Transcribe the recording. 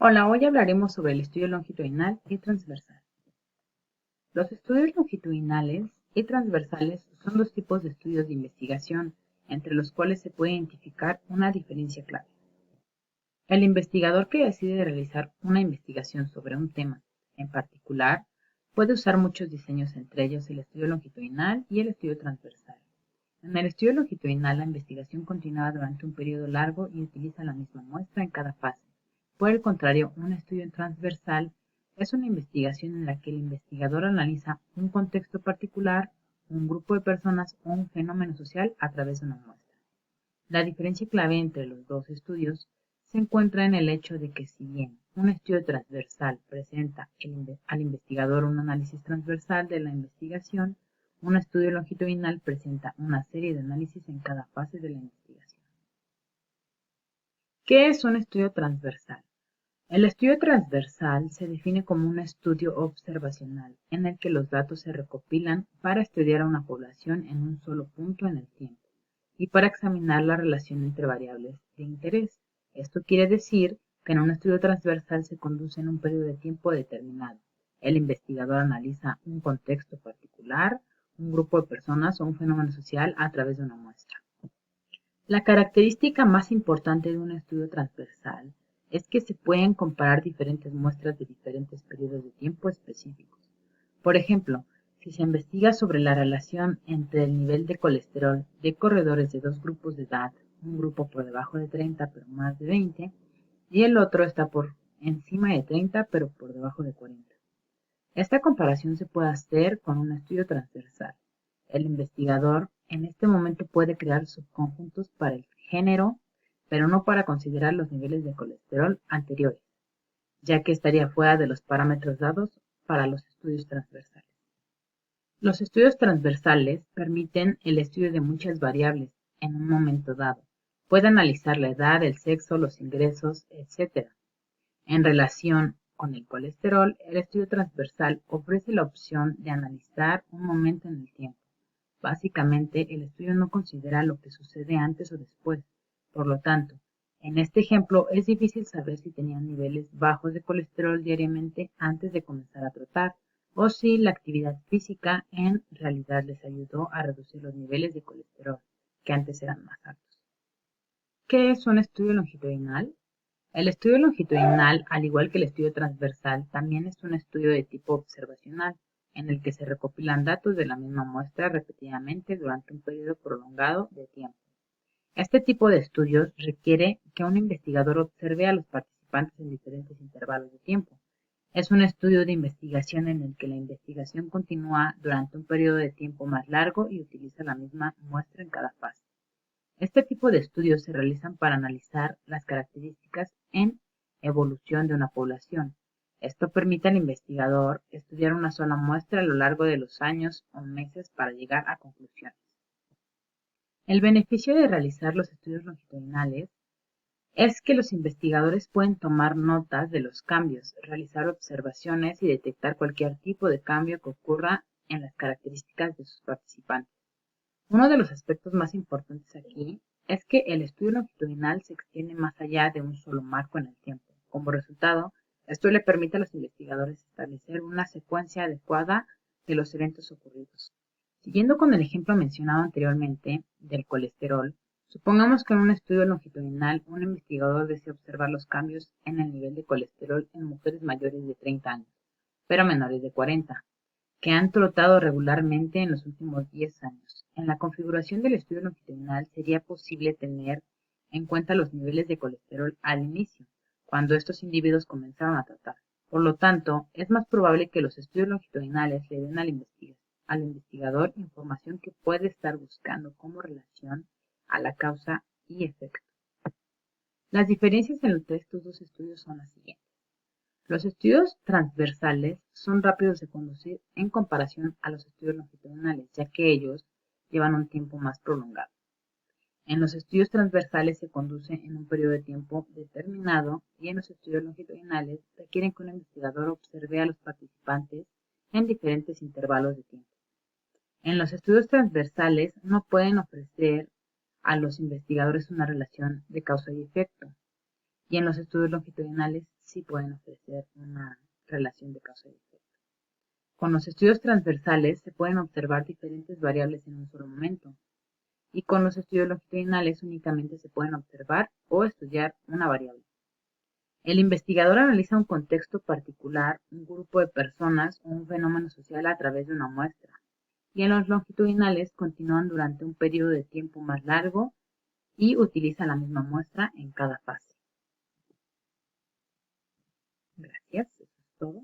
Hola, hoy hablaremos sobre el estudio longitudinal y transversal. Los estudios longitudinales y transversales son dos tipos de estudios de investigación, entre los cuales se puede identificar una diferencia clave. El investigador que decide realizar una investigación sobre un tema en particular puede usar muchos diseños, entre ellos el estudio longitudinal y el estudio transversal. En el estudio longitudinal, la investigación continúa durante un periodo largo y utiliza la misma muestra en cada fase. Por el contrario, un estudio transversal es una investigación en la que el investigador analiza un contexto particular, un grupo de personas o un fenómeno social a través de una muestra. La diferencia clave entre los dos estudios se encuentra en el hecho de que si bien un estudio transversal presenta al investigador un análisis transversal de la investigación, un estudio longitudinal presenta una serie de análisis en cada fase de la investigación. ¿Qué es un estudio transversal? El estudio transversal se define como un estudio observacional en el que los datos se recopilan para estudiar a una población en un solo punto en el tiempo y para examinar la relación entre variables de interés. Esto quiere decir que en un estudio transversal se conduce en un periodo de tiempo determinado. El investigador analiza un contexto particular, un grupo de personas o un fenómeno social a través de una muestra. La característica más importante de un estudio transversal es que se pueden comparar diferentes muestras de diferentes periodos de tiempo específicos. Por ejemplo, si se investiga sobre la relación entre el nivel de colesterol de corredores de dos grupos de edad, un grupo por debajo de 30 pero más de 20, y el otro está por encima de 30 pero por debajo de 40. Esta comparación se puede hacer con un estudio transversal. El investigador en este momento puede crear subconjuntos para el género, pero no para considerar los niveles de colesterol anteriores, ya que estaría fuera de los parámetros dados para los estudios transversales. Los estudios transversales permiten el estudio de muchas variables en un momento dado. Puede analizar la edad, el sexo, los ingresos, etc. En relación con el colesterol, el estudio transversal ofrece la opción de analizar un momento en el tiempo. Básicamente, el estudio no considera lo que sucede antes o después. Por lo tanto, en este ejemplo es difícil saber si tenían niveles bajos de colesterol diariamente antes de comenzar a trotar o si la actividad física en realidad les ayudó a reducir los niveles de colesterol, que antes eran más altos. ¿Qué es un estudio longitudinal? El estudio longitudinal, al igual que el estudio transversal, también es un estudio de tipo observacional, en el que se recopilan datos de la misma muestra repetidamente durante un periodo prolongado de tiempo. Este tipo de estudios requiere que un investigador observe a los participantes en diferentes intervalos de tiempo. Es un estudio de investigación en el que la investigación continúa durante un periodo de tiempo más largo y utiliza la misma muestra en cada fase. Este tipo de estudios se realizan para analizar las características en evolución de una población. Esto permite al investigador estudiar una sola muestra a lo largo de los años o meses para llegar a conclusiones. El beneficio de realizar los estudios longitudinales es que los investigadores pueden tomar notas de los cambios, realizar observaciones y detectar cualquier tipo de cambio que ocurra en las características de sus participantes. Uno de los aspectos más importantes aquí es que el estudio longitudinal se extiende más allá de un solo marco en el tiempo. Como resultado, esto le permite a los investigadores establecer una secuencia adecuada de los eventos ocurridos. Siguiendo con el ejemplo mencionado anteriormente del colesterol, supongamos que en un estudio longitudinal un investigador desea observar los cambios en el nivel de colesterol en mujeres mayores de 30 años, pero menores de 40, que han trotado regularmente en los últimos 10 años. En la configuración del estudio longitudinal sería posible tener en cuenta los niveles de colesterol al inicio, cuando estos individuos comenzaron a tratar. Por lo tanto, es más probable que los estudios longitudinales le den al investigador información que puede estar buscando como relación a la causa y efecto. Las diferencias entre estos dos estudios son las siguientes. Los estudios transversales son rápidos de conducir en comparación a los estudios longitudinales, ya que ellos llevan un tiempo más prolongado. En los estudios transversales se conduce en un periodo de tiempo determinado y en los estudios longitudinales requieren que un investigador observe a los participantes en diferentes intervalos de tiempo. En los estudios transversales no pueden ofrecer a los investigadores una relación de causa y efecto, y en los estudios longitudinales sí pueden ofrecer una relación de causa y efecto. Con los estudios transversales se pueden observar diferentes variables en un solo momento, y con los estudios longitudinales únicamente se pueden observar o estudiar una variable. El investigador analiza un contexto particular, un grupo de personas o un fenómeno social a través de una muestra, y en los longitudinales continúan durante un periodo de tiempo más largo y utiliza la misma muestra en cada fase. Gracias, eso es todo.